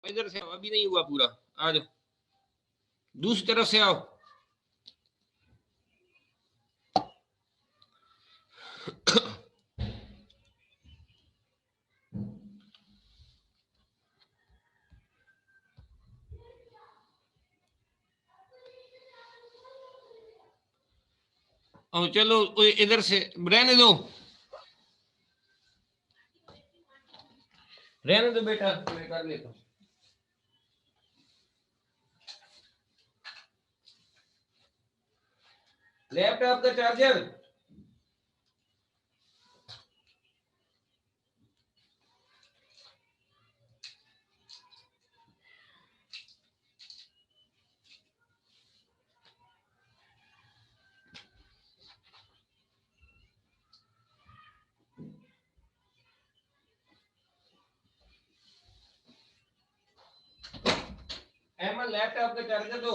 इधर से आओ, अभी नहीं हुआ पूरा, आ जाओ, दूसरी तरफ से आओ। और चलो इधर से रहने दो, रहने दो बेटा, मैं कर लेता हूँ। लैपटॉप का चार्जर अहमद, लैपटॉप का चार्जर दो।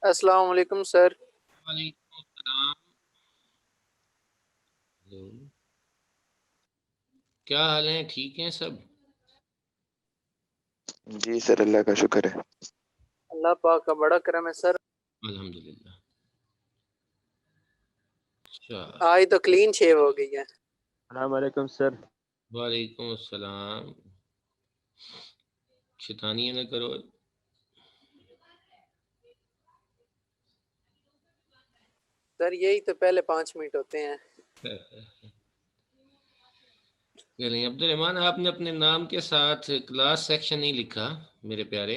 अस्सलाम वालेकुम सर। वालेकुम सलाम। क्या हाल है, ठीक हैं सब? जी सर, अल्लाह का शुक्र है। अल्लाह पाक का बड़ा करम है सर। अल्हम्दुलिल्लाह। अच्छा, आज तो क्लीन शेव हो गई है। अस्सलाम वालेकुम सर। वालेकुम अस्सलाम। शैतानी न करो। सर यही तो पहले 5 मिनट होते हैं। चलिए अब्दुल रहमान, आपने अपने नाम के साथ क्लास सेक्शन नहीं लिखा मेरे प्यारे।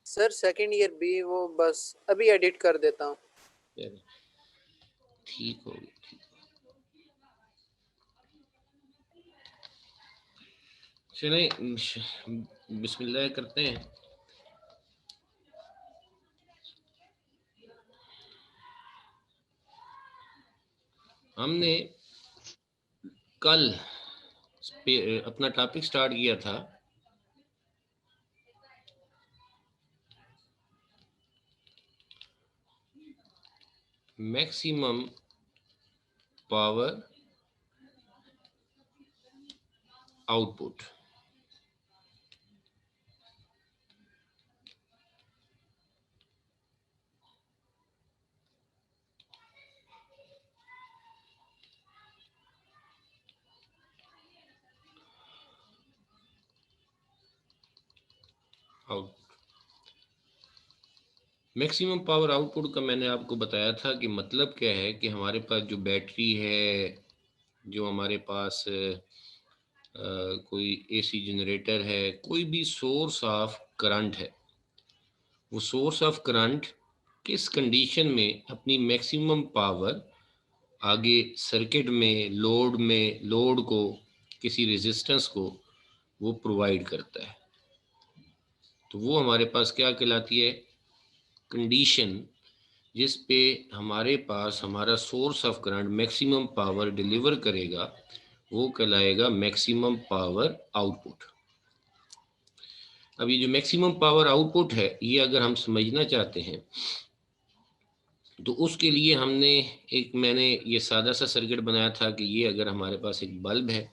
सर सेकंड ईयर भी वो बस अभी एडिट कर देता हूँ। चलिए, ठीक हो गया, ठीक। चलिए बिस्मिल्लाह करते हैं। हमने कल अपना टॉपिक स्टार्ट किया था maximum power output. Maximum power output का मैंने आपको बताया था कि मतलब क्या है कि हमारे पास जो बैटरी है, जो हमारे पास कोई एसी जनरेटर है, कोई भी सोर्स ऑफ करंट है, वो सोर्स ऑफ करंट किस कंडीशन में अपनी मैक्सिमम पावर आगे सर्किट में लोड को, किसी रेजिस्टेंस को वो प्रोवाइड करता है, तो वो हमारे पास क्या कहलाती है, कंडीशन जिस पे हमारे पास हमारा source of current maximum power deliver करेगा, वो कहलाएगा मैक्सिमम पावर आउटपुट। अब ये जो मैक्सिमम पावर आउटपुट है, ये अगर हम समझना चाहते हैं तो उसके लिए मैंने ये सादा सा सर्किट बनाया था कि ये अगर हमारे पास एक बल्ब है,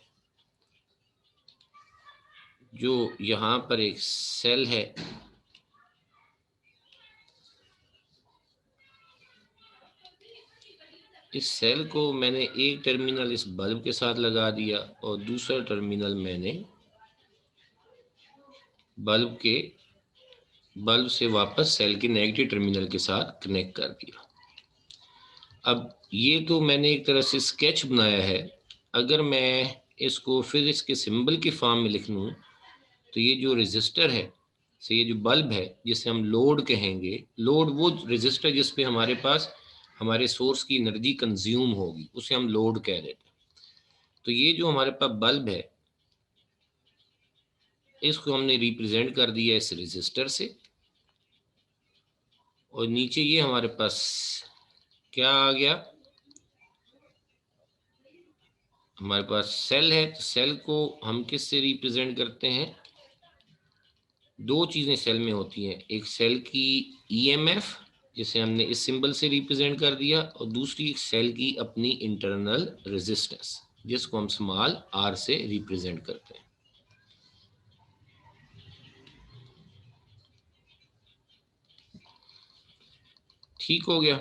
जो यहाँ पर एक सेल है, इस सेल को मैंने एक टर्मिनल इस बल्ब के साथ लगा दिया और दूसरा टर्मिनल मैंने बल्ब से वापस सेल के नेगेटिव टर्मिनल के साथ कनेक्ट कर दिया। अब ये तो मैंने एक तरह से स्केच बनाया है, अगर मैं इसको फिजिक्स के सिंबल के फॉर्म में लिख लूँ तो ये जो रेजिस्टर है, से ये जो बल्ब है जिसे हम लोड कहेंगे, लोड वो रेजिस्टर जिस पे हमारे पास हमारे सोर्स की एनर्जी कंज्यूम होगी, उसे हम लोड कह देते हैं। तो ये जो हमारे पास बल्ब है, इसको हमने रिप्रेजेंट कर दिया इस रेजिस्टर से, और नीचे ये हमारे पास क्या आ गया, हमारे पास सेल है, तो सेल को हम किस से रिप्रेजेंट करते हैं, दो चीज़ें सेल में होती हैं, एक सेल की ईएमएफ जिसे हमने इस सिंबल से रिप्रेजेंट कर दिया, और दूसरी सेल की अपनी इंटरनल रेजिस्टेंस जिसको हम स्मॉल आर से रिप्रेजेंट करते हैं। ठीक हो गया,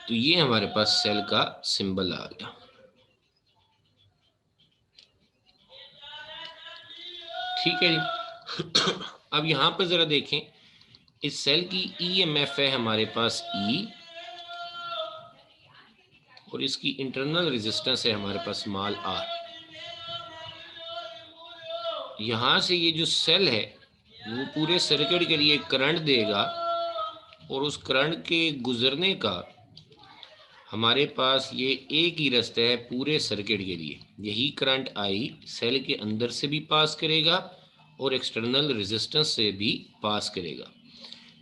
तो ये हमारे पास सेल का सिंबल आ गया। ठीक है जी। अब यहाँ पर जरा देखें, इस सेल की ईएमएफ है हमारे पास ई, और इसकी इंटरनल रेजिस्टेंस है हमारे पास स्मॉल आर। यहाँ से ये जो सेल है वो पूरे सर्किट के लिए करंट देगा, और उस करंट के गुजरने का हमारे पास ये एक ही रास्ता है पूरे सर्किट के लिए, यही करंट आई सेल के अंदर से भी पास करेगा और एक्सटर्नल रेजिस्टेंस से भी पास करेगा।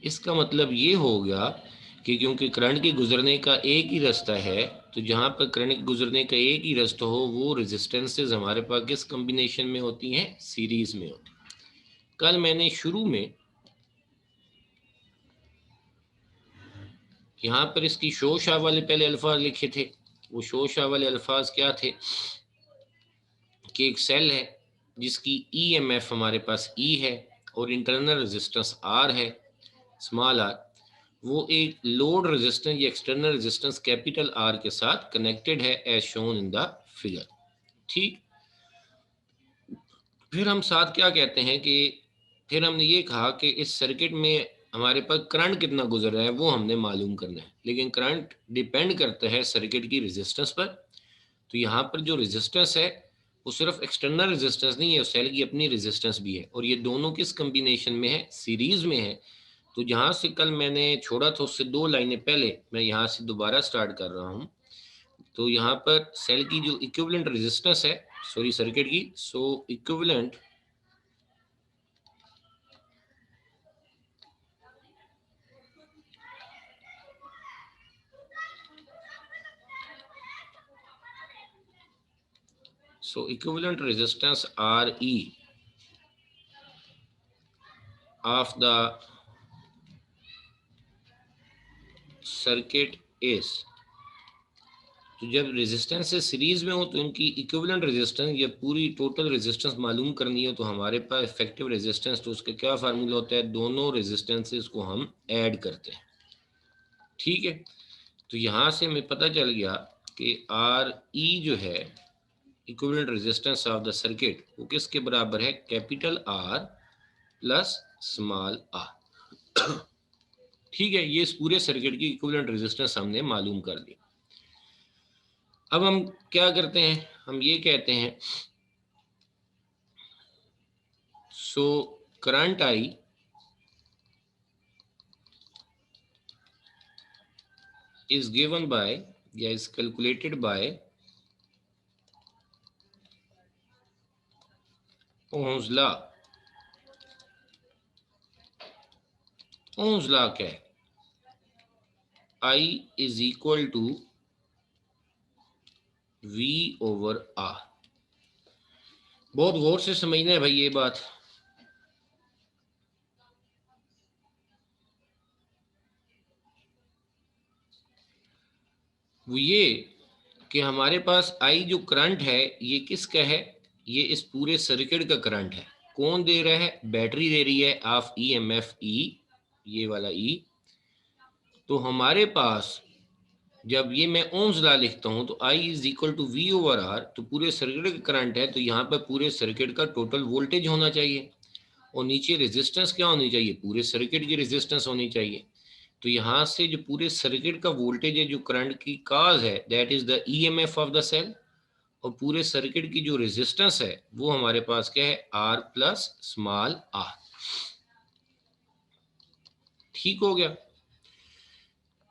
इसका मतलब ये हो गया कि क्योंकि करंट के गुजरने का एक ही रास्ता है, तो जहाँ पर करंट के गुजरने का एक ही रास्ता हो, वो रेजिस्टेंसेस हमारे पास किस कॉम्बिनेशन में होती हैं, सीरीज में होती हैं। कल मैंने शुरू में यहाँ पर इसकी शोशाह वाले पहले अल्फाज लिखे थे। वो शोशाह वाले अल्फाज क्या थे कि एक सेल है जिसकी ईएमएफ हमारे पास ई है और इंटरनल रेजिस्टेंस आर है, स्मॉल आर, वो एक लोड रेजिस्टेंस या एक्सटर्नल रेजिस्टेंस कैपिटल आर के साथ कनेक्टेड है as shown in the figure. ठीक, फिर हम साथ क्या कहते हैं कि फिर हमने ये कहा कि इस सर्किट में हमारे पास करंट कितना गुजर रहा है वो हमने मालूम करना है, लेकिन करंट डिपेंड करता है सर्किट की रेजिस्टेंस पर। तो यहाँ पर जो रेजिस्टेंस है वो सिर्फ एक्सटर्नल रेजिस्टेंस नहीं है, सेल की अपनी रेजिस्टेंस भी है, और ये दोनों किस कम्बिनेशन में है, सीरीज में है। तो जहाँ से कल मैंने छोड़ा था उससे दो लाइनें पहले मैं यहाँ से दोबारा स्टार्ट कर रहा हूँ। तो यहाँ पर सेल की जो इक्विवेलेंट रेजिस्टेंस है, सॉरी सर्किट की, सो equivalent resistance RE of the circuit is, तो जब रेजिस्टेंस से सीरीज में हो तो इनकी इक्विवेलेंट रेजिस्टेंस या पूरी टोटल रेजिस्टेंस मालूम करनी हो, तो हमारे पास इफेक्टिव रेजिस्टेंस, तो उसका क्या फार्मूला होता है, दोनों रेजिस्टेंसेस को हम ऐड करते हैं। ठीक है, तो यहाँ से हमें पता चल गया कि RE जो है equivalent resistance of the circuit, वो किसके बराबर है, capital R plus small r. ठीक है, ये इस पूरे सर्किट की इक्विवेलेंट रेजिस्टेंस हमने मालूम कर दी। अब हम क्या करते हैं, हम ये कहते हैं so current I is given by या is calculated by Ohm's law. Ohm's law क्या है? I is equal to V over R. बहुत गौर से समझना है भाई ये बात। वो ये कि हमारे पास I जो करंट है ये किसका है? ये इस पूरे सर्किट का करंट है। कौन दे रहा है? बैटरी दे रही है ऑफ EMF E, ये वाला E। तो हमारे पास जब ये मैं ओम्स लॉ लिखता हूं तो I is equal to V over R, तो पूरे सर्किट का करंट है तो यहाँ पर पूरे सर्किट का टोटल वोल्टेज होना चाहिए और नीचे रेजिस्टेंस क्या होनी चाहिए? पूरे सर्किट की रेजिस्टेंस होनी चाहिए। तो यहाँ से जो पूरे सर्किट का वोल्टेज है जो करंट की काज है that is the EMF of the cell, और पूरे सर्किट की जो रेजिस्टेंस है वो हमारे पास क्या है? R plus small r। ठीक हो गया?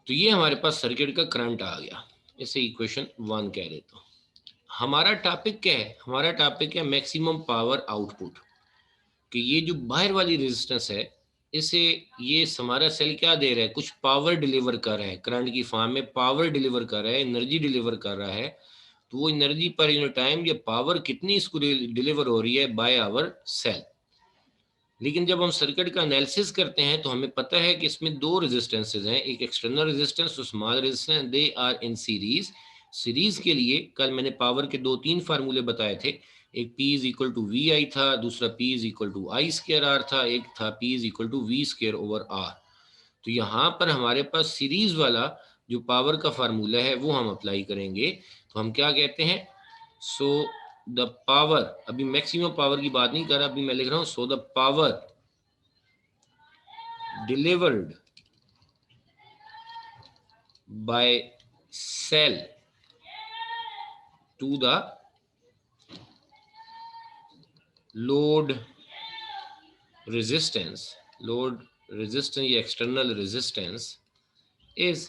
तो ये हमारे पास सर्किट का करंट आ गया। इसे इक्वेशन 1 कह देता हूँ। हमारा टॉपिक क्या है? हमारा टॉपिक है मैक्सिमम पावर आउटपुट, कि ये जो बाहर वाली रेजिस्टेंस है इसे ये हमारा सेल क्या दे रहा है? कुछ पावर डिलीवर कर रहा है, करंट की फॉर्म में पावर डिलीवर कर रहा है, एनर्जी डिलीवर कर रहा है। तो वो एनर्जी पर यूनिट टाइम या पावर कितनी इसको डिलीवर हो रही है? By our cell. लेकिन जब हम सर्किट का एनालिसिस करते हैं तो हमें पता है कि इसमें दो रेजिस्टेंसेज हैं, एक एक्सटर्नल रेजिस्टेंस और small resistance, they are in series. Series के लिए कल मैंने पावर के 2-3 फार्मूले बताए थे। एक P is equal to V I था, दूसरा P is equal to I square R था, एक था P is equal to V square over R. तो यहाँ पर हमारे पास सीरीज वाला जो पावर का फार्मूला है वो हम अप्लाई करेंगे। तो हम क्या कहते हैं? सो द पावर, अभी मैक्सिमम पावर की बात नहीं कर रहा, अभी मैं लिख रहा हूं so the power delivered by cell to the load resistance, load resistance या एक्सटर्नल रेजिस्टेंस इज,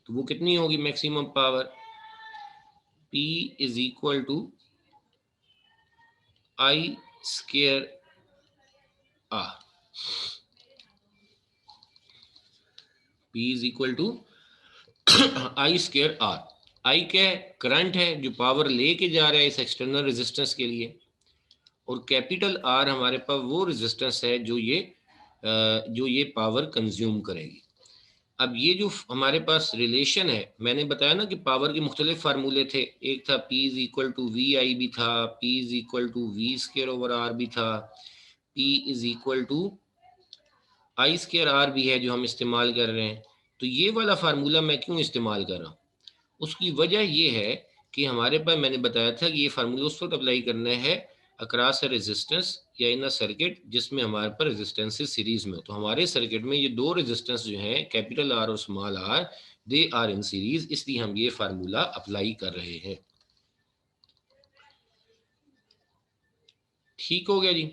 तो वो कितनी होगी maximum power? P is equal to I square R. P is equal to I square R. I क्या है? Current है जो power लेके जा रहा है इस एक्सटर्नल रेजिस्टेंस के लिए, और कैपिटल आर हमारे पास वो रेजिस्टेंस है जो ये पावर कंज्यूम करेगी। अब ये जो हमारे पास रिलेशन है, मैंने बताया ना कि पावर के मुख्तलिफ फार्मूले थे। एक था P is equal to V I भी था, P is equal to V square over R भी था, P is equal to I square R भी है जो हम इस्तेमाल कर रहे हैं। तो ये वाला फार्मूला मैं क्यों इस्तेमाल कर रहा हूँ? उसकी वजह ये है कि हमारे पास मैंने बताया था कि ये फार्मूला उस वक्त अप्लाई करना है अक्रॉस अ रेजिस्टेंस या इन अ सर्किट जिसमें हमारे पास रेजिस्टेंसेस सीरीज में हो। तो हमारे सर्किट में ये दो रेजिस्टेंस जो हैं कैपिटल आर और small r, they are in series, इसलिए हम ये फार्मूला अप्लाई कर रहे हैं। ठीक हो गया जी।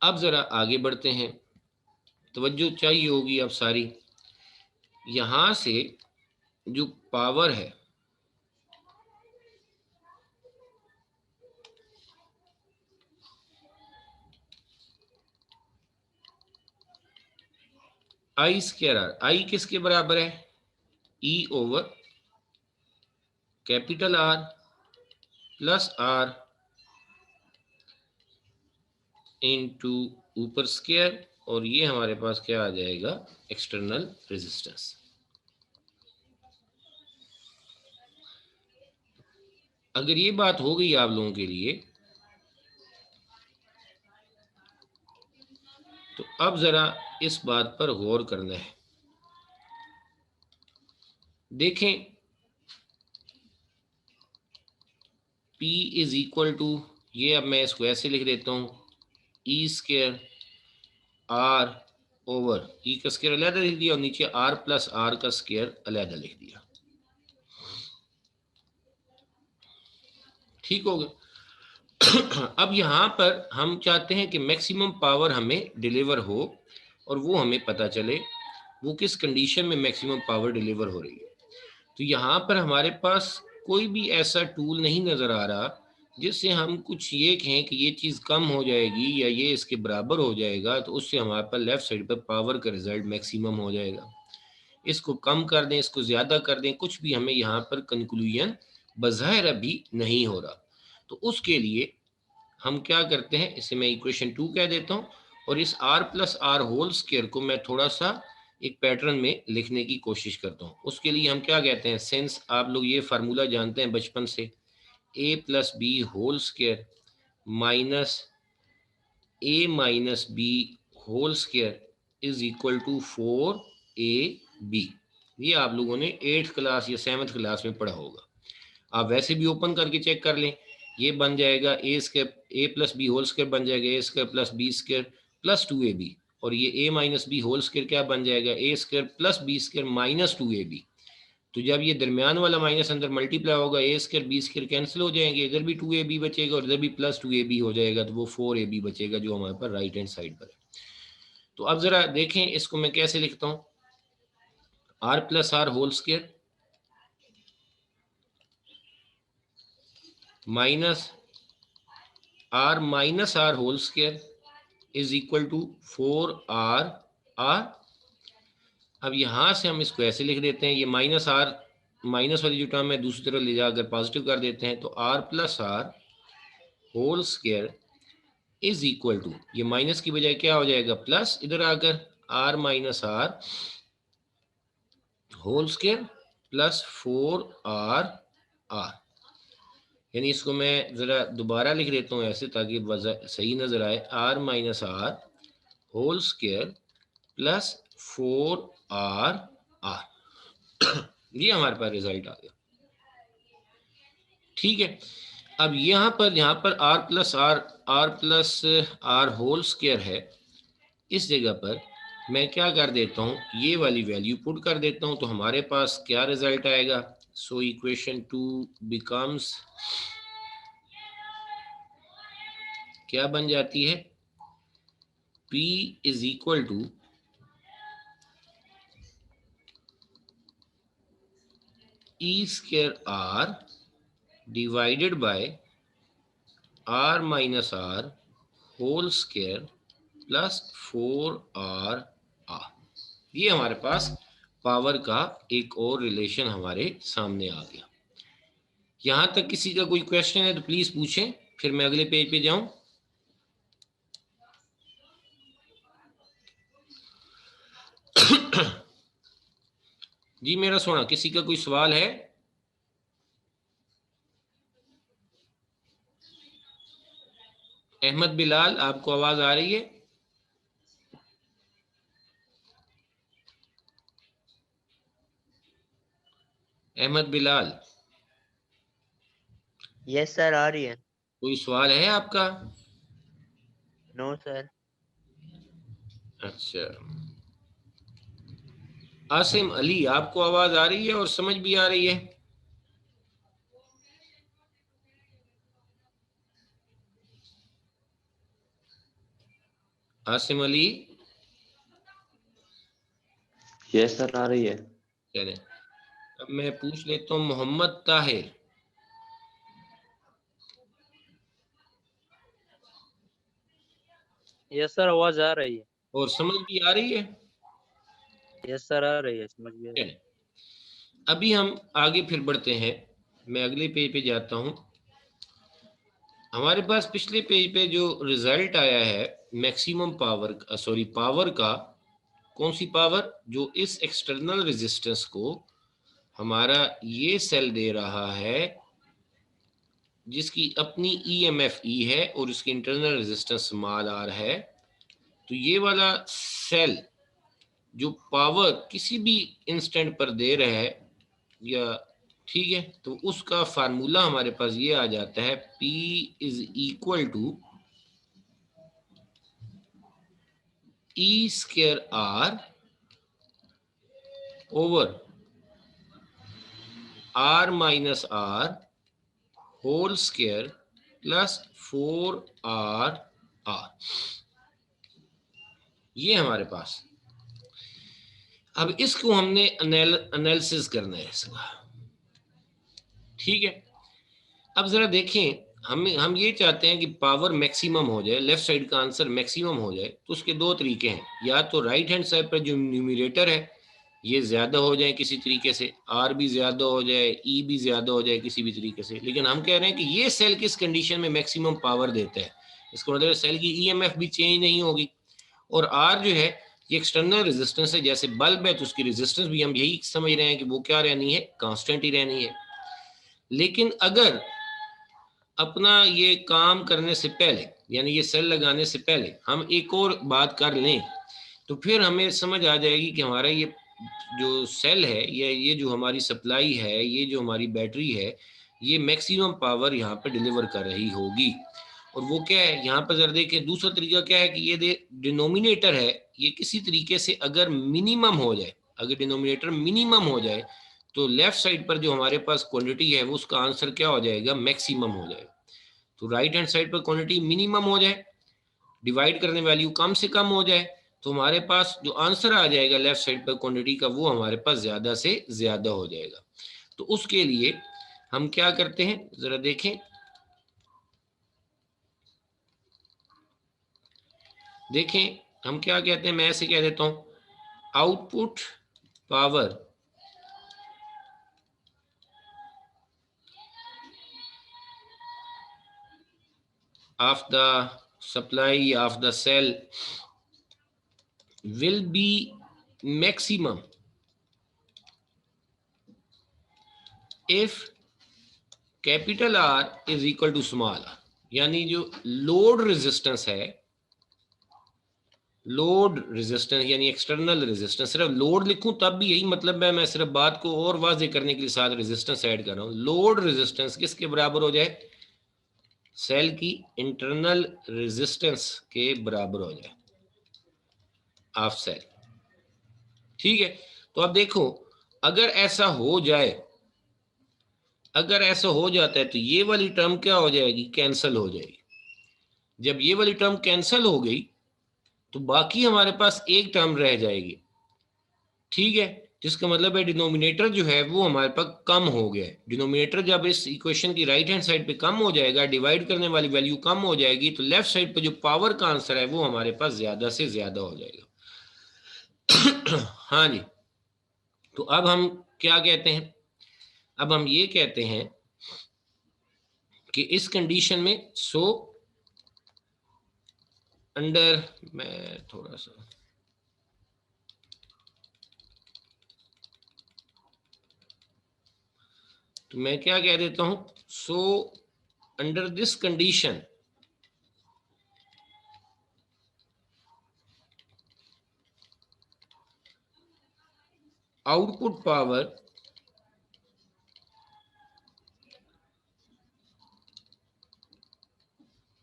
अब जरा आगे बढ़ते हैं, तवज्जो चाहिए होगी अब सारी। यहां से जो पावर है आई स्क्वायर आर, आई किसके बराबर है? E over capital R plus r into ऊपर स्क्वायर, और ये हमारे पास क्या आ जाएगा? External resistance. अगर ये बात हो गई आप लोगों के लिए, तो अब जरा इस बात पर गौर करना है। देखें, P इज इक्वल टू, ये अब मैं इसको ऐसे लिख देता हूं, ई स्क्वायर आर ओवर, ई का स्क्वायर अलहदा लिख दिया और नीचे आर प्लस आर का स्क्वायर अलहदा लिख दिया। ठीक होगा। अब यहाँ पर हम चाहते हैं कि मैक्सिमम पावर हमें डिलीवर हो और वो हमें पता चले वो किस कंडीशन में मैक्सिमम पावर डिलीवर हो रही है। तो यहाँ पर हमारे पास कोई भी ऐसा टूल नहीं नज़र आ रहा जिससे हम कुछ ये कहें कि ये चीज़ कम हो जाएगी या ये इसके बराबर हो जाएगा तो उससे हमारे पास लेफ्ट साइड पर पावर का रिजल्ट मैक्सिमम हो जाएगा। इसको कम कर दें, इसको ज़्यादा कर दें, कुछ भी हमें यहाँ पर कंक्लूजन बज़ाहिर अभी नहीं हो रहा। तो उसके लिए हम क्या करते हैं, इसे मैं इक्वेशन 2 कह देता हूँ और इस r plus R whole square को मैं थोड़ा सा एक पैटर्न में लिखने की कोशिश करता हूँ। उसके लिए हम क्या कहते हैं, सिंस आप लोग ये फार्मूला जानते हैं बचपन से, a plus B whole square minus a minus B whole square is equal to 4ab। ये आप लोगों ने 8th क्लास या 7th क्लास में पढ़ा होगा। आप वैसे भी ओपन करके चेक कर लें, ये बन जाएगा A square, A plus B whole square बन जाएगा A square plus B square plus 2ab, और ये A minus B whole square क्या बन जाएगा, A square plus B square minus 2ab। तो जब ये दरमियान वाला माइनस अंदर मल्टीप्लाई होगा, ए स्क्वायर बी स्क्वायर कैंसिल हो जाएंगे, इधर भी 2ab बचेगा और इधर भी प्लस 2ab हो जाएगा, तो वो 4ab बचेगा जो हमारे पास राइट हैंड साइड पर है। तो अब जरा देखें इसको मैं कैसे लिखता हूँ, R plus R whole square minus R minus R whole square is equal to 4r r। अब यहाँ से हम इसको ऐसे लिख देते हैं, ये माइनस आर, माइनस वाली जो टर्म है दूसरी तरफ ले जाकर पॉजिटिव कर देते हैं, तो r plus R whole square is equal to, ये माइनस की बजाय क्या हो जाएगा प्लस, इधर आकर r minus R whole square plus 4r r। यानी इसको मैं ज़रा दोबारा लिख देता हूँ ऐसे ताकि सही नज़र आए, r minus R whole square plus 4r r। ये हमारे पास रिजल्ट आ गया। ठीक है, अब यहाँ पर r plus R whole square है, इस जगह पर मैं क्या कर देता हूँ, ये वाली वैल्यू पुट कर देता हूँ, तो हमारे पास क्या रिजल्ट आएगा। सो इक्वेशन 2 बिकम्स, क्या बन जाती है, P is equal to E square R divided by R minus R whole square plus 4r r। ये हमारे पास पावर का एक और रिलेशन हमारे सामने आ गया। यहाँ तक किसी का कोई क्वेश्चन है तो प्लीज पूछें, फिर मैं अगले पेज पे जाऊं। जी मेरा सोना, किसी का कोई सवाल है? अहमद बिलाल, आपको आवाज आ रही है? अहमद बिलाल, यस सर, आ रही है। कोई सवाल है आपका? No sir. अच्छा, आसिम अली, आपको आवाज आ रही है और समझ भी आ रही है? आसिम अली, यस सर, आ रही है। चले, अब मैं पूछ लेता हूँ मोहम्मद ताहिर। यस सर, आवाज आ रही है। और समझ भी आ रही है? यस सर, आ रही है, समझ गया। चले, अभी हम आगे फिर बढ़ते हैं, मैं अगले पेज पे जाता हूँ। हमारे पास पिछले पेज पे जो रिजल्ट आया है मैक्सिमम पावर, सॉरी पावर का, कौन सी पावर, जो इस एक्सटर्नल रेजिस्टेंस को हमारा ये सेल दे रहा है जिसकी अपनी EMF E है और उसकी इंटरनल रेजिस्टेंस स्मॉल r है। तो ये वाला सेल जो पावर किसी भी इंस्टेंट पर दे रहा है, या ठीक है, तो उसका फार्मूला हमारे पास ये आ जाता है, P is equal to E square R over R minus R whole square plus 4r r, ये हमारे पास। अब इसको हमने एनालिसिस करना है इसका, ठीक है। अब जरा देखें, हम ये चाहते हैं कि पावर मैक्सिमम हो जाए, लेफ्ट साइड का आंसर मैक्सिमम हो जाए, तो उसके दो तरीके हैं। या तो राइट हैंड साइड पर जो न्यूमरेटर है ये ज्यादा हो जाए किसी तरीके से, आर भी ज्यादा हो जाए, ई भी ज्यादा हो जाए किसी भी तरीके से, लेकिन हम कह रहे हैं कि ये सेल किस कंडीशन में मैक्सिमम पावर देता है। इसको मतलब सेल की ईएमएफ भी चेंज नहीं होगी, और आर जो है ये एक्सटर्नल रेजिस्टेंस है, जैसे बल्ब है तो उसकी रेजिस्टेंस भी हम यही समझ रहे हैं कि वो क्या रहनी है, कांस्टेंट ही रहनी है। लेकिन अगर अपना ये काम करने से पहले, यानी ये सेल लगाने से पहले हम एक और बात कर लें, तो फिर हमें समझ आ जाएगी कि हमारा ये जो सेल है या ये जो हमारी सप्लाई है, ये जो हमारी बैटरी है, ये मैक्सिमम पावर यहाँ पे डिलीवर कर रही होगी। और वो क्या है, यहाँ पर जरा देखें, दूसरा तरीका क्या है कि ये डिनोमिनेटर है, ये किसी तरीके से अगर मिनिमम हो जाए, अगर डिनोमिनेटर मिनिमम हो जाए, तो लेफ्ट साइड पर जो हमारे पास क्वांटिटी है वो उसका आंसर क्या हो जाएगा, मैक्सिमम हो जाएगा। तो राइट हैंड साइड पर क्वांटिटी मिनिमम हो जाए, डिवाइड करने वैल्यू कम से कम हो जाए, तो हमारे पास जो आंसर आ जाएगा लेफ्ट साइड पर क्वांटिटी का, वो हमारे पास ज्यादा से ज्यादा हो जाएगा। तो उसके लिए हम क्या करते हैं, जरा देखें, देखें हम क्या कहते हैं, मैं ऐसे कह देता हूं, output power of the supply of the cell will be maximum if capital R is equal to small r। यानी जो लोड रेजिस्टेंस है, लोड रेजिस्टेंस यानी एक्सटर्नल रेजिस्टेंस, सिर्फ लोड लिखूं तब भी यही मतलब है, मैं सिर्फ बात को और वाज़ेह करने के लिए साथ रेजिस्टेंस ऐड कर रहा हूं। लोड रेजिस्टेंस किसके बराबर हो जाए, सेल की इंटरनल रेजिस्टेंस के बराबर हो जाए ऑफ सेल, ठीक है। तो अब देखो, अगर ऐसा हो जाए, अगर ऐसा हो जाता है तो ये वाली टर्म क्या हो जाएगी, कैंसिल हो जाएगी। जब ये वाली टर्म कैंसिल हो गई तो बाकी हमारे पास एक टर्म रह जाएगी, ठीक है, जिसका मतलब है डिनोमिनेटर जो है वो हमारे पास कम हो गया है। डिनोमिनेटर जब इस इक्वेशन की राइट हैंड साइड पे कम हो जाएगा, डिवाइड करने वाली वैल्यू कम हो जाएगी, तो लेफ्ट साइड पे जो पावर का आंसर है वो हमारे पास ज्यादा से ज्यादा हो जाएगा। हाँ जी, तो अब हम क्या कहते हैं, अब हम ये कहते हैं कि इस कंडीशन में अंडर, मैं थोड़ा सा, तो मैं क्या कह देता हूं, under this condition output power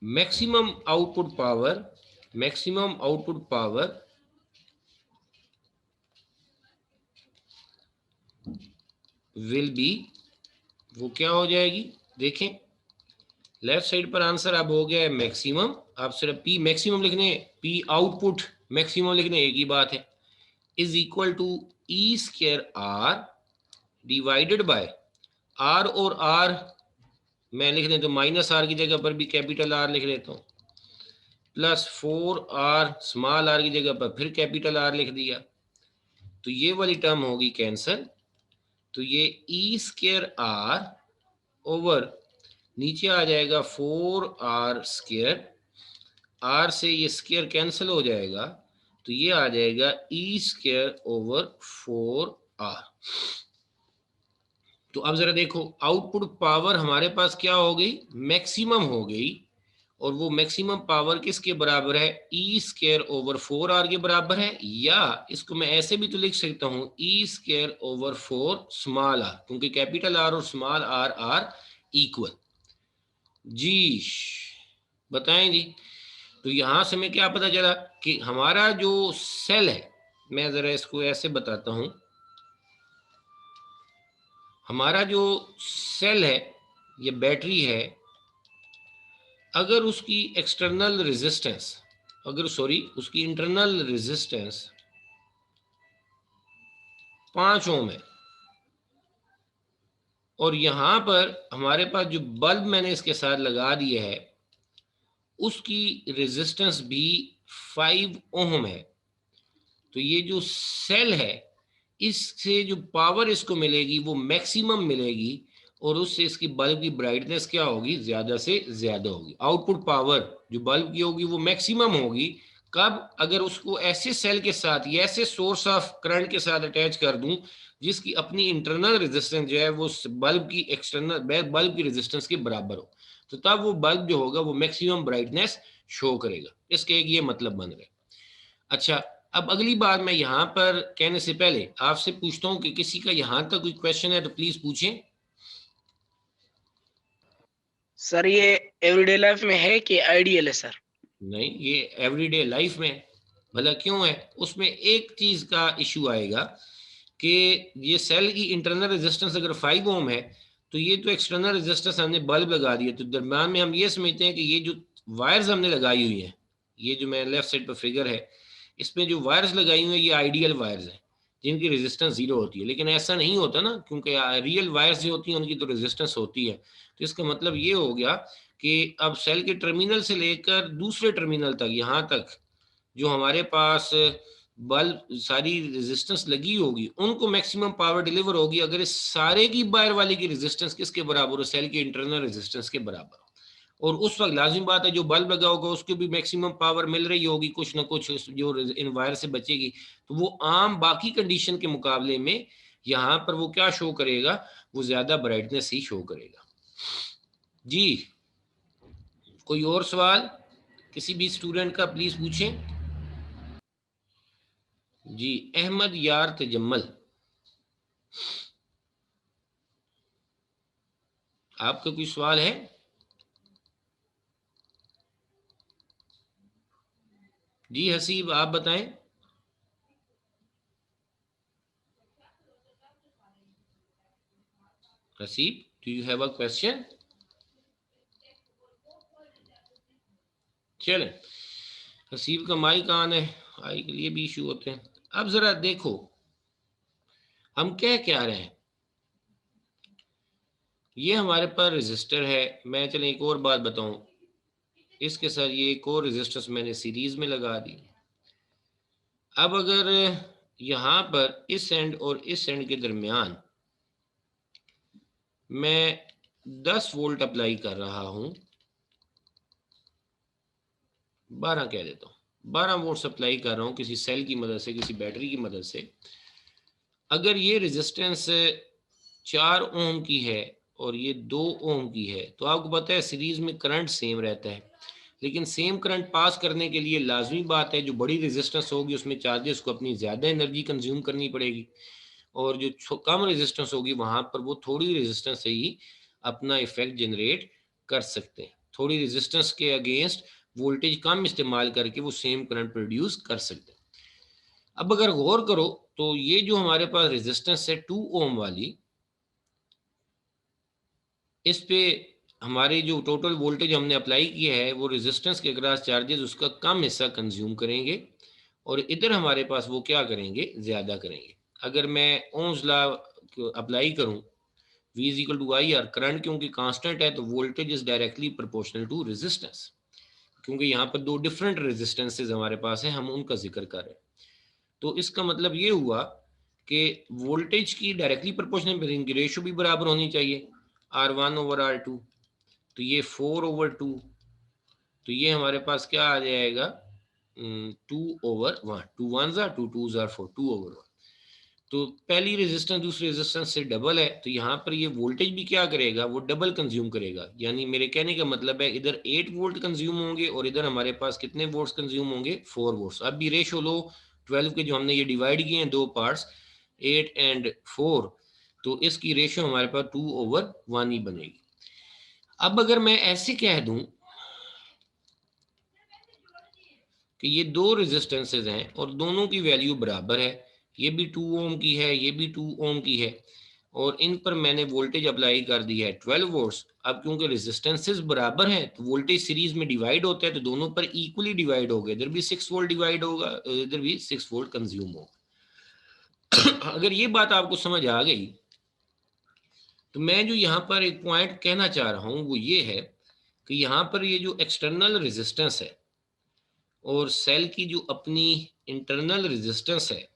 maximum output power will be, वो क्या हो जाएगी, देखें लेफ्ट साइड पर आंसर अब हो गया है मैक्सिमम, आप सिर्फ पी मैक्सिमम लिखने, पी आउटपुट मैक्सिमम लिखने, एक ही बात है, is equal to E square R divided by R, और आर मैं लिख दें तो माइनस आर की जगह पर भी कैपिटल आर लिख लेता हूँ, प्लस 4r स्मॉल आर की जगह पर फिर कैपिटल आर लिख दिया, तो ये वाली टर्म होगी कैंसल। तो ये ई स्क्वायर आर ओवर नीचे आ जाएगा 4r स्क्वायर, आर से ये स्क्वायर कैंसिल हो जाएगा, तो ये आ जाएगा ई स्क्वायर ओवर 4r। तो अब जरा देखो, आउटपुट पावर हमारे पास क्या हो गई, मैक्सिमम हो गई, और वो मैक्सिमम पावर किसके बराबर है, ई स्क्वायर ओवर 4r के बराबर है, या इसको मैं ऐसे भी तो लिख सकता हूं, E square over 4 small are, क्योंकि कैपिटल आर और स्मॉल आर आर इक्वल। जी बताएं जी। तो यहां से हमें क्या पता चला कि हमारा जो सेल है, मैं जरा इसको ऐसे बताता हूं, हमारा जो सेल है ये बैटरी है, अगर उसकी एक्सटर्नल रेजिस्टेंस, उसकी इंटरनल रेजिस्टेंस 5 ओम है और यहां पर हमारे पास जो बल्ब मैंने इसके साथ लगा दिया है उसकी रेजिस्टेंस भी 5 ओम है, तो ये जो सेल है इससे जो पावर इसको मिलेगी वो मैक्सिमम मिलेगी और उससे इसकी बल्ब की ब्राइटनेस क्या होगी, ज्यादा से ज्यादा होगी। आउटपुट पावर जो बल्ब की होगी वो मैक्सिमम होगी कब, अगर उसको ऐसे सेल के साथ या ऐसे सोर्स ऑफ करंट के साथ अटैच कर दूं जिसकी अपनी इंटरनल रेजिस्टेंस जो है वो बल्ब की एक्सटर्नल बल्ब की रेजिस्टेंस के बराबर हो, तो तब वो बल्ब जो होगा वो मैक्सिमम ब्राइटनेस शो करेगा। इसके एक ये मतलब बन रहे। अच्छा, अब अगली बार मैं यहाँ पर कहने से पहले आपसे पूछता हूँ कि किसी का यहाँ तक कोई क्वेश्चन है तो प्लीज पूछें। सर ये एवरीडे लाइफ में है कि आइडियल है सर? नहीं, ये एवरीडे लाइफ में है। भला क्यों है? उसमें एक चीज का इशू आएगा कि ये सेल की इंटरनल रेजिस्टेंस अगर 5 ओम है तो ये तो एक्सटर्नल रेजिस्टेंस हमने बल्ब लगा दिया, तो दरम्यान में हम ये समझते हैं कि ये जो वायर्स हमने लगाई हुई है, ये जो मैं लेफ्ट साइड पर फिगर है इसमें जो वायर्स लगाई हुई है ये आइडियल वायर्स हैं जिनकी रेजिस्टेंस 0 होती है, लेकिन ऐसा नहीं होता ना, क्योंकि रियल वायर्स जो होती हैं उनकी तो रेजिस्टेंस होती है। तो इसका मतलब ये हो गया कि अब सेल के टर्मिनल से लेकर दूसरे टर्मिनल तक, यहाँ तक जो हमारे पास बल्ब सारी रेजिस्टेंस लगी होगी उनको मैक्सिमम पावर डिलीवर होगी अगर इस सारे की बाहर वाले की रेजिस्टेंस किसके बराबर हो, सेल के इंटरनल रेजिस्टेंस के बराबर हो। और उस वक्त लाजिम बात है जो बल्ब लगा होगा उसको भी मैक्सिमम पावर मिल रही होगी, कुछ ना कुछ जो इन वायर से बचेगी, तो वो आम बाकी कंडीशन के मुकाबले में यहाँ पर वो क्या शो करेगा, वो ज्यादा ब्राइटनेस ही शो करेगा। जी, कोई और सवाल किसी भी स्टूडेंट का प्लीज पूछें। जी, अहमद यार तजम्मल, आपका कोई सवाल है? जी हसीब, आप बताएं। Haseeb, do you have a question? चलें, हसीब का माइक ऑन है, माइक के लिए भी इशू होते हैं। अब जरा देखो हम कह क्या रहे हैं, ये हमारे पास रजिस्टर है। मैं चलें एक और बात बताऊं, इसके साथ ये एक और रजिस्टर्स मैंने सीरीज में लगा दी। अब अगर यहाँ पर इस एंड और इस एंड के दरमियान मैं 10 वोल्ट अप्लाई कर रहा हूं, 12 कह देता हूँ, 12 वोल्ट सप्लाई कर रहा हूँ किसी सेल की मदद से, किसी बैटरी की मदद से। अगर ये रेजिस्टेंस 4 ओम की है और ये 2 ओम की है तो आपको पता है सीरीज में करंट सेम रहता है, लेकिन सेम करंट पास करने के लिए लाजमी बात है जो बड़ी रेजिस्टेंस होगी उसमें चार्जेस को अपनी ज़्यादा एनर्जी कंज्यूम करनी पड़ेगी और जो कम रेजिस्टेंस होगी वहाँ पर वो थोड़ी रेजिस्टेंस से ही अपना इफेक्ट जनरेट कर सकते हैं। थोड़ी रेजिस्टेंस के अगेंस्ट वोल्टेज कम इस्तेमाल करके वो सेम करंट प्रोड्यूस कर सकते हैं। अब अगर गौर करो तो ये जो हमारे पास रेजिस्टेंस है 2 ओम वाली, इस पे हमारे जो टोटल वोल्टेज हमने अप्लाई किया है वो रेजिस्टेंस के अक्रॉस चार्जेस उसका कम हिस्सा कंज्यूम करेंगे और इधर हमारे पास वो क्या करेंगे, ज़्यादा करेंगे। अगर मैं ओम्स लॉ अप्लाई करूं, V is equal to I R, current क्योंकि कांस्टेंट है तो voltage is directly proportional to resistance, क्योंकि यहाँ पर दो डिफरेंट रेजिस्टेंसेज हमारे पास है, हम उनका जिक्र कर रहे हैं। तो इसका मतलब ये हुआ कि वोल्टेज की डायरेक्टली प्रोपोर्शनल इनकी रेशो भी बराबर होनी चाहिए, R1/R2, तो ये 4/2, तो ये हमारे पास क्या आ जाएगा, 2/1, 2 1s are 2 2s are 4, 2/1। तो पहली रेजिस्टेंस दूसरी रेजिस्टेंस से डबल है तो यहाँ पर ये वोल्टेज भी क्या करेगा, वो डबल कंज्यूम करेगा। यानी मेरे कहने का मतलब है इधर 8 वोल्ट कंज्यूम होंगे और इधर हमारे पास कितने वोल्ट्स कंज्यूम होंगे, 4 वोल्ट्स। अब भी रेशो लो 12 के जो हमने ये डिवाइड किए हैं दो पार्ट्स 8 एंड 4, तो इसकी रेशो हमारे पास 2/1 ही बनेगी। अब अगर मैं ऐसे कह दूं कि ये दो रेजिस्टेंसेज हैं और दोनों की वैल्यू बराबर है, ये भी 2 ओम की है, ये भी 2 ओम की है, और इन पर मैंने वोल्टेज अप्लाई कर दी है 12 वोल्ट्स। अब क्योंकि रेजिस्टेंसेस बराबर हैं तो वोल्टेज सीरीज में डिवाइड होता है, तो दोनों पर इक्वली डिवाइड होगा, इधर भी 6 वोल्ट डिवाइड होगा, इधर भी 6 वोल्ट कंज्यूम होगा। अगर ये बात आपको समझ आ गई तो मैं जो यहाँ पर एक पॉइंट कहना चाह रहा हूँ वो ये है कि यहाँ पर ये जो एक्सटर्नल रेजिस्टेंस है और सेल की जो अपनी इंटरनल रेजिस्टेंस है,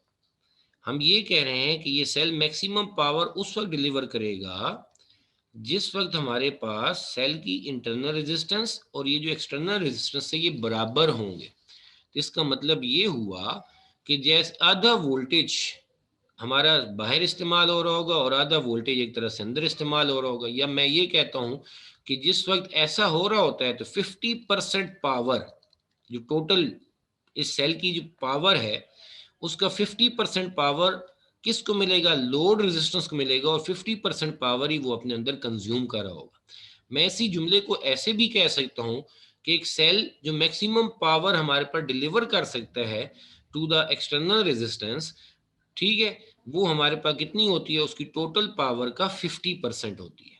हम ये कह रहे हैं कि ये सेल मैक्सिमम पावर उस वक्त डिलीवर करेगा जिस वक्त हमारे पास सेल की इंटरनल रेजिस्टेंस और ये जो एक्सटर्नल रेजिस्टेंस है ये बराबर होंगे। तो इसका मतलब ये हुआ कि जैसे आधा वोल्टेज हमारा बाहर इस्तेमाल हो रहा होगा और आधा वोल्टेज एक तरह से अंदर इस्तेमाल हो रहा होगा, या मैं ये कहता हूँ कि जिस वक्त ऐसा हो रहा होता है तो 50% पावर जो टोटल इस सेल की जो पावर है उसका 50% पावर किसको मिलेगा, लोड रेजिस्टेंस को मिलेगा, और 50% पावर ही वो अपने अंदर कंज्यूम कर रहा होगा। मैं इसी जुमले को ऐसे भी कह सकता हूँ कि एक सेल जो मैक्सिमम पावर हमारे पर डिलीवर कर सकता है टू द एक्सटर्नल रेजिस्टेंस, ठीक है, वो हमारे पास कितनी होती है, उसकी टोटल पावर का 50% होती है।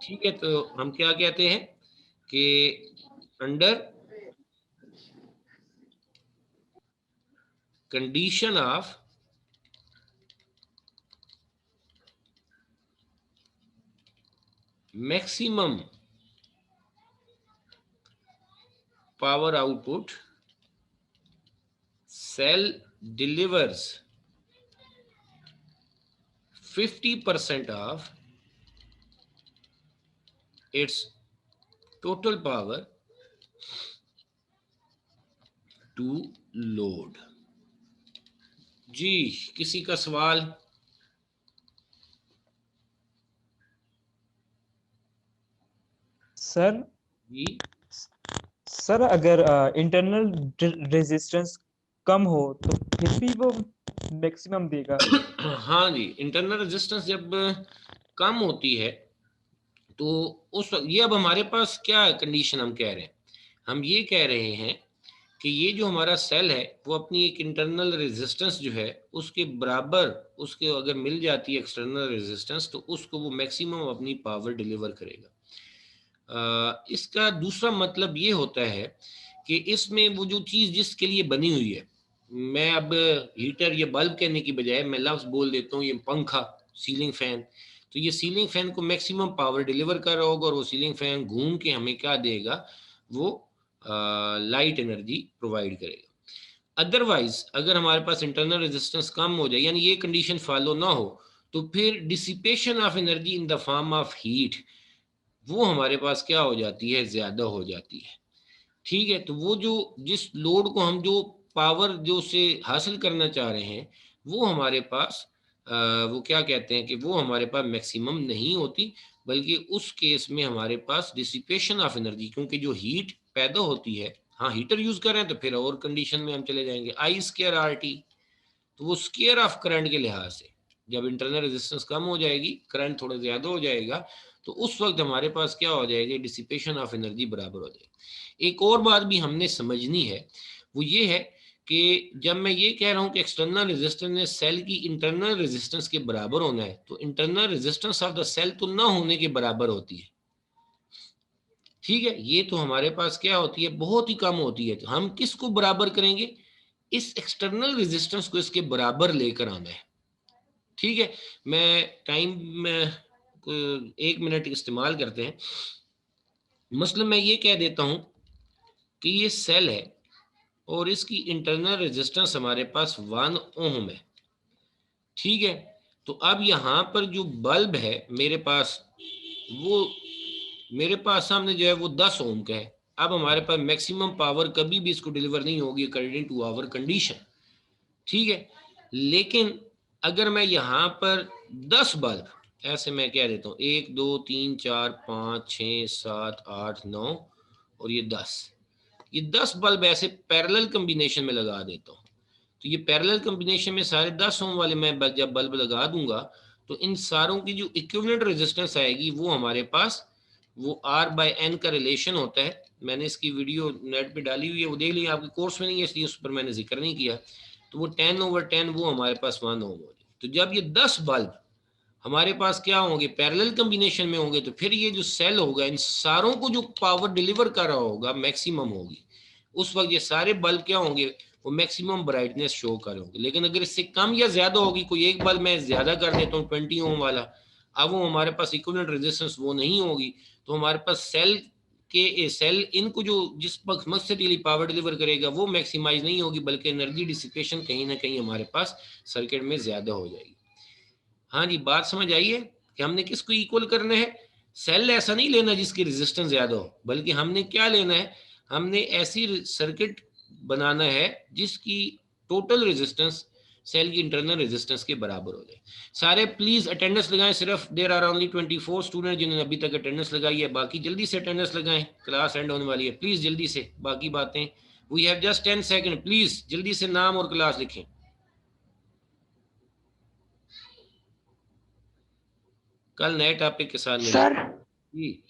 ठीक है, तो हम क्या कहते हैं कि under condition of maximum power output, cell delivers 50% of its total power to load। जी, किसी का सवाल? सर जी सर अगर इंटरनल रेजिस्टेंस कम हो तो फिर भी वो मैक्सिमम देगा? हाँ जी, इंटरनल रेजिस्टेंस जब कम होती है तो उस वक्त ये, अब हमारे पास क्या कंडीशन हम कह रहे हैं, हम ये कह रहे हैं कि ये जो हमारा सेल है वो अपनी एक इंटरनल रेजिस्टेंस जो है उसके बराबर, उसके अगर मिल जाती है एक्सटर्नल रेजिस्टेंस तो उसको वो मैक्सिमम अपनी पावर डिलीवर करेगा। इसका दूसरा मतलब ये होता है कि इसमें वो जो चीज़ जिसके लिए बनी हुई है, मैं अब हीटर या बल्ब कहने की बजाय मैं लफ्ज़ बोल देता हूँ ये पंखा, सीलिंग फैन, तो ये सीलिंग फैन को मैक्सिमम पावर डिलीवर कर रहा होगा और वो सीलिंग फैन घूम के हमें क्या देगा, वो लाइट एनर्जी प्रोवाइड करेगा। अदरवाइज अगर हमारे पास इंटरनल रेजिस्टेंस कम हो जाए, यानी ये कंडीशन फॉलो ना हो, तो फिर dissipation of energy in the form of heat वो हमारे पास क्या हो जाती है, ज़्यादा हो जाती है। ठीक है, तो वो जो जिस लोड को हम जो पावर जो से हासिल करना चाह रहे हैं वो हमारे पास वो क्या कहते हैं कि वो हमारे पास मैक्सिमम नहीं होती, बल्कि उस केस में हमारे पास डिसिपेशन ऑफ एनर्जी, क्योंकि जो हीट पैदा होती है, हाँ हीटर यूज कर रहे हैं तो फिर और कंडीशन में हम चले जाएंगे आई स्क्वायर आर टी, तो वो स्क्वायर ऑफ करंट के लिहाज से जब इंटरनल रेजिस्टेंस कम हो जाएगी, करंट थोड़ा ज़्यादा हो जाएगा, तो उस वक्त हमारे पास क्या हो जाएगा, डिसिपेशन ऑफ एनर्जी बराबर हो जाएगी। एक और बात भी हमने समझनी है, वो ये है कि जब मैं ये कह रहा हूँ कि एक्सटर्नल रेजिस्टेंस ने सेल की इंटरनल रेजिस्टेंस के बराबर होना है, तो internal resistance of the cell तो ना होने के बराबर होती है। ठीक है, ये तो हमारे पास क्या होती है, बहुत ही कम होती है। तो हम किसको बराबर करेंगे, इस एक्सटर्नल रेजिस्टेंस को इसके बराबर लेकर आना है। ठीक है, मैं टाइम में 1 मिनट इस्तेमाल करते हैं। मसलन मैं ये कह देता हूं कि ये सेल है और इसकी इंटरनल रेजिस्टेंस हमारे पास 1 ओम है। ठीक है, तो अब यहाँ पर जो बल्ब है मेरे पास, वो मेरे पास सामने जो है वो 10 ओम का है। अब हमारे पास मैक्सिमम पावर कभी भी इसको डिलीवर नहीं होगी अकॉर्डिंग टू आवर कंडीशन। ठीक है, लेकिन अगर मैं यहाँ पर 10 बल्ब ऐसे मैं कह देता हूँ 1 2 3 4 5 6 7 8 9 और ये 10 बल्ब ऐसे पैरेलल कॉम्बिनेशन में लगा देता हूँ, तो ये पैरेलल कॉम्बिनेशन में सारे 10 ओम वाले मैं जब बल्ब लगा दूंगा तो इन सारों की जो इक्विवेलेंट रेजिस्टेंस आएगी वो हमारे पास वो R/N का रिलेशन होता है। मैंने इसकी वीडियो नेट पे डाली हुई है, वो देख लीजिए, आपके कोर्स में नहीं है इसलिए उस पर मैंने जिक्र नहीं किया। तो वो 10/10 वो हमारे पास 1 ओम हो जाए। तो जब ये 10 बल्ब हमारे पास क्या होंगे, पैरेलल कॉम्बिनेशन में होंगे, तो फिर ये जो सेल होगा इन सारों को जो पावर डिलीवर कर रहा होगा मैक्सिमम होगी। उस वक्त ये सारे बल्ब क्या होंगे, वो मैक्सिमम ब्राइटनेस शो कर रहे होंगे। लेकिन अगर इससे कम या ज्यादा होगी, कोई एक बल्ब मैं ज्यादा कर देता हूँ 20 ओम वाला, अब वो हमारे पास इक्विवेलेंट रेजिस्टेंस वो नहीं होगी, तो हमारे पास सेल इनको जो जिस मकसद के लिए पावर डिलीवर करेगा वो मैक्सिमाइज नहीं होगी, बल्कि एनर्जी डिसिपेशन कहीं ना कहीं हमारे पास सर्किट में ज्यादा हो जाएगी। हाँ जी, बात समझ आई है कि हमने किसको इक्वल करना है। सेल ऐसा नहीं लेना जिसकी रेजिस्टेंस ज्यादा हो, बल्कि हमने क्या लेना है, हमने ऐसी सर्किट बनाना है जिसकी टोटल रेजिस्टेंस सेल की इंटरनल रेजिस्टेंस के बराबर हो जाए। सारे प्लीज अटेंडेंस लगाएं, सिर्फ देयर आर ओनली 24 स्टूडेंट जिन्होंने अभी तक अटेंडेंस लगाई है, बाकी जल्दी से अटेंडेंस लगाएं, क्लास एंड होने वाली है, प्लीज जल्दी से। बाकी बातें we have just 10 second, please जल्दी से नाम और क्लास लिखें। कल नए टॉपिक के साथ मिलेंगे सर जी।